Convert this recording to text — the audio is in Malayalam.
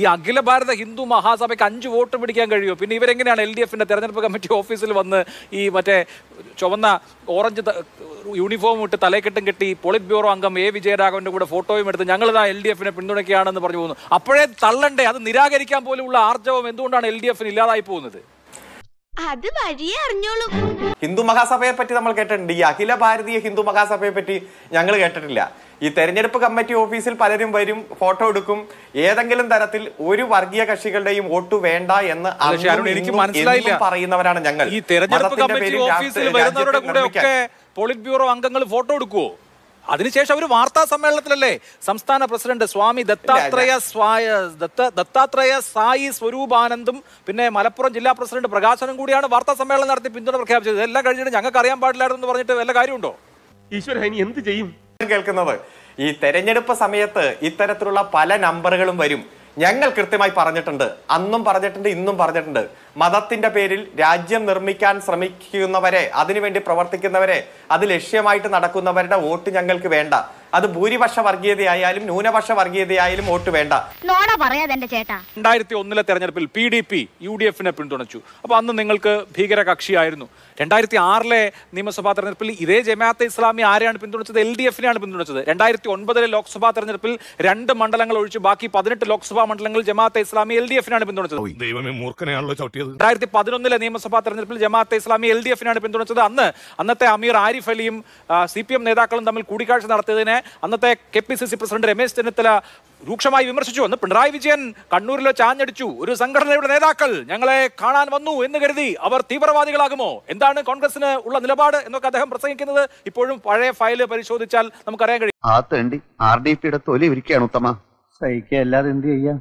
ഈ അഖില ഭാരത ഹിന്ദു മഹാസഭയ്ക്ക് 5 വോട്ട് പിടിക്കാൻ കഴിയുമോ? പിന്നെ ഇവരെങ്ങനെയാണ് LDFന്റെ തെരഞ്ഞെടുപ്പ് കമ്മിറ്റി ഓഫീസിൽ വന്ന് ഈ മറ്റേ ചുവന്ന ഓറഞ്ച് യൂണിഫോം ഇട്ട് തലക്കെട്ടും കെട്ടി പോളിറ്റ് ബ്യൂറോ അംഗം A വിജയരാഘവന്റെ കൂടെ ഫോട്ടോയും എടുത്ത് ഞങ്ങളിതാ LDFനെ പിന്തുണയ്ക്കുകയാണെന്ന് പറഞ്ഞു പോകുന്നു? അപ്പോഴേ തള്ളണ്ടേ? അത് നിരാകരിക്കാൻ പോലുള്ള ആർജവം എന്തുകൊണ്ടാണ് LDFന് ഇല്ലാതായി പോകുന്നത്? അത് വഴിയേ അറിഞ്ഞോളൂ. ഹിന്ദു മഹാസഭയെ പറ്റി നമ്മൾ കേട്ടിട്ടുണ്ട്. ഈ അഖില ഭാരതീയ ഹിന്ദു മഹാസഭയെ പറ്റി ഞങ്ങൾ കേട്ടിട്ടില്ല. ഈ തെരഞ്ഞെടുപ്പ് കമ്മിറ്റി ഓഫീസിൽ പലരും വരും, ഫോട്ടോ എടുക്കും. ഏതെങ്കിലും തരത്തിൽ ഒരു വർഗീയ കക്ഷികളുടെയും വോട്ട് വേണ്ട എന്ന് എനിക്ക് മനസ്സിലായില്ല പറയുന്നവരാണ് ഞങ്ങൾ. ഈ തെരഞ്ഞെടുപ്പ് കമ്മിറ്റി ഓഫീസിൽ വരുന്നവരുടെ കൂടെ ഒക്കെ പോളിറ്റ് ബ്യൂറോ അംഗങ്ങൾ ഫോട്ടോ എടുക്കുവോ? അതിനുശേഷം അവർ വാർത്താ സമ്മേളനത്തിലല്ലേ സംസ്ഥാന പ്രസിഡന്റ് സ്വാമി ദത്താത്രേയ സായി സ്വരൂപാനന്ദും പിന്നെ മലപ്പുറം ജില്ലാ പ്രസിഡന്റ് പ്രകാശനും കൂടിയാണ് വാർത്താ സമ്മേളനം നടത്തി പിന്തുണ പ്രഖ്യാപിച്ചത്. ഇതെല്ലാം കഴിഞ്ഞിട്ട് ഞങ്ങൾക്ക് അറിയാൻ പാടില്ലായിരുന്നു എന്ന് പറഞ്ഞിട്ട് വല്ല കാര്യമുണ്ടോ? ഈശ്വര, ഇനി എന്ത് ചെയ്യും? കേൾക്കുന്നത് ഈ തെരഞ്ഞെടുപ്പ് സമയത്ത് ഇത്തരത്തിലുള്ള പല നമ്പറുകളും വരും. ഞങ്ങൾ കൃത്യമായി പറഞ്ഞിട്ടുണ്ട്, അന്നും പറഞ്ഞിട്ടുണ്ട്, ഇന്നും പറഞ്ഞിട്ടുണ്ട്. മതത്തിന്റെ പേരിൽ രാജ്യം നിർമ്മിക്കാൻ ശ്രമിക്കുന്നവരെ, അതിനുവേണ്ടി പ്രവർത്തിക്കുന്നവരെ, അത് ലക്ഷ്യമായിട്ട് നടക്കുന്നവരുടെ വോട്ട് ഞങ്ങൾക്ക് വേണ്ട. അത് ഭൂരിപക്ഷ വർഗീയതയായാലും ന്യൂനപക്ഷ വർഗീയതയായാലും വോട്ട് വേണ്ട. 2001 തെരഞ്ഞെടുപ്പിൽ PDP UDFനെ പിന്തുണച്ചു. അപ്പൊ അന്ന് നിങ്ങൾക്ക് ഭീകര കക്ഷിയായിരുന്നു. 2006 നിയമസഭാ തെരഞ്ഞെടുപ്പിൽ ഇതേ ജമാഅത്തെ ഇസ്ലാമി ആരെയാണ് പിന്തുണച്ചത്? LDFനെയാണ് പിന്തുണച്ചത്. 2009 ലോക്സഭാ തെരഞ്ഞെടുപ്പിൽ 2 മണ്ഡലങ്ങൾ ഒഴിച്ച് ബാക്കി 18 ലോക്സഭാ മണ്ഡലങ്ങളിൽ ജമാഅത്തെ ഇസ്ലാമി LDFനാണ് പിന്തുണച്ചത്. 2011 നിയമസഭാ തെരഞ്ഞെടുപ്പിൽ ജമാഅത്തെ ഇസ്ലാമി LDFനാണ് പിന്തുണച്ചത്. അന്നത്തെ അമീർ ആരിഫ് അലിയും CPM നേതാക്കളും തമ്മിൽ കൂടിക്കാഴ്ച നടത്തിയതിനെ അന്നത്തെ KPCC പ്രസിഡന്റ് രമേശ് ചെന്നിത്തല രൂക്ഷമായി വിമർശിച്ചു. അന്ന് പിണറായി വിജയൻ കണ്ണൂരിലോ ചാഞ്ഞടിച്ചു. ഒരു സംഘടനയുടെ നേതാക്കൾ ഞങ്ങളെ കാണാൻ വന്നു എന്ന് കരുതി അവർ തീവ്രവാദികളാകുമോ? എന്താണ് കോൺഗ്രസിന് ഉള്ള നിലപാട് എന്നൊക്കെ അദ്ദേഹം പ്രസംഗിക്കുന്നത് ഇപ്പോഴും പഴയ ഫയല് പരിശോധിച്ചാൽ നമുക്കറിയാൻ കഴിയും. RDPയുടെ തൊലി ഇരിക്കുകയാണ് ഉത്തമ. സഹിക്കുക, അല്ലാതെ എന്ത് ചെയ്യാം?